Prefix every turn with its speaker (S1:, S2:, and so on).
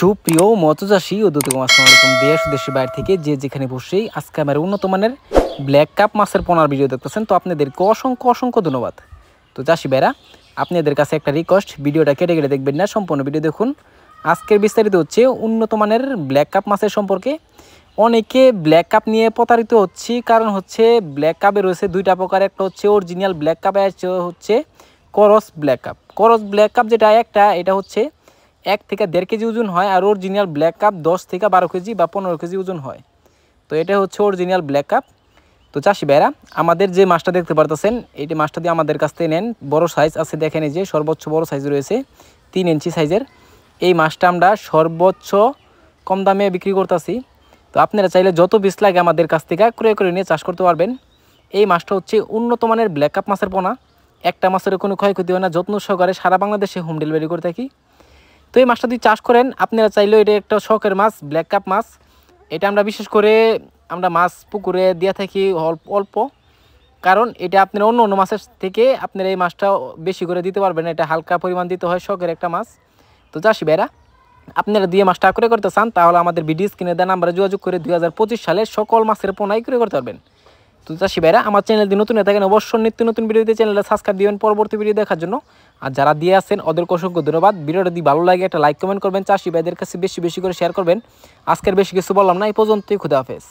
S1: সুপ্রিয় মৎস্যচাষী ও দূতগণ, আসসালামু আলাইকুম। দেশ দেশের বাইরে থেকে যে যেখানে বসেই আজকে আমার উন্নত মানের ব্ল্যাক কাপ মাছের পোনার ভিডিও দেখতেছেন, তো আপনাদেরকে অসংখ্য অসংখ্য ধন্যবাদ। তো চাষি ভাইরা, আপনাদের কাছে একটা রিকোয়েস্ট, ভিডিওটা কেটে কেটে দেখবেন না, সম্পূর্ণ ভিডিও দেখুন। আজকের বিস্তারিত হচ্ছে উন্নত মানের ব্ল্যাক কাপ মাছের সম্পর্কে। অনেকে ব্ল্যাক কাপ নিয়ে প্রতারিত হচ্ছে, কারণ হচ্ছে ব্ল্যাক কাপে রয়েছে দুইটা প্রকার, একটা হচ্ছে অরিজিনাল ব্ল্যাক কাপ, হচ্ছে করস ব্ল্যাক কাপ। করস ব্ল্যাক কাপ যেটা একটা, এটা হচ্ছে 1 থেকে 1.5 কেজি ওজন হয়, আর অরিজিনাল ব্ল্যাক কাপ 10 থেকে 12 কেজি বা 15 কেজি ওজন হয়। তো এটা হচ্ছে অরিজিনাল ব্ল্যাক কাপ। তো চাষি ভাইরা, আমাদের যে মাছটা দেখতে পারতেছেন, এইটি মাছটা দিয়ে আমাদের কাছ থেকে নেন। বড় সাইজ আছে, দেখেন এই যে সর্বোচ্চ বড় সাইজ রয়েছে 3 ইঞ্চি সাইজের। এই মাছটা আমরা সর্বোচ্চ কম দামে বিক্রি করতেছি। তো আপনারা চাইলে যত পিস লাগে আমাদের কাছ থেকে ক্রয় করে নিয়ে চাষ করতে পারবেন। এই মাছটা হচ্ছে উন্নত মানের ব্ল্যাক কাপ মাছের পোনা। একটা মাছের কোনো ক্ষয়ক্ষতি হয় না, যত্ন সহকারে সারা বাংলাদেশে হোম ডেলিভারি করে থাকি। তো এই মাছটা যদি চাষ করেন, আপনারা চাইলেও এটা একটা শখের মাছ, ব্ল্যাক কাপ মাছ। এটা আমরা বিশেষ করে মাছ পুকুরে দিয়ে থাকি অল্প, কারণ এটা আপনারা অন্য অন্য মাছের থেকে আপনারা এই মাছটা বেশি করে দিতে পারবেন। এটা হালকা পরিমাণ দিতে হয়, শখের একটা মাছ। তো চাষি ভাইরা, আপনারা দিয়ে মাছটা করে করতে চান, তাহলে আমাদের ভিডিও স্ক্রিনে দেওয়া নাম্বারে যোগাযোগ করে 2025 সালে সকল মাছের পোনাই করে করতে পারবেন। তো চাষি ভাইরা, আমার চ্যানেল দিয়ে নতুন হয়ে থাকেন, অবশ্যই নিত্য নতুন ভিডিওতে চ্যানেলটা সাবস্ক্রাইব দিবেন পরবর্তী ভিডিও দেখার জন্য। আর যারা দিয়ে আসেন ওদেরকে অসংখ্য ধন্যবাদ। ভিডিওটা যদি ভালো লাগে একটা লাইক কমেন্ট করবেন, চাষি ভাইদের কাছে বেশি বেশি করে শেয়ার করবেন। আজকের বেশি কিছু বললাম না, এই পর্যন্তই। খুদা হাফেজ।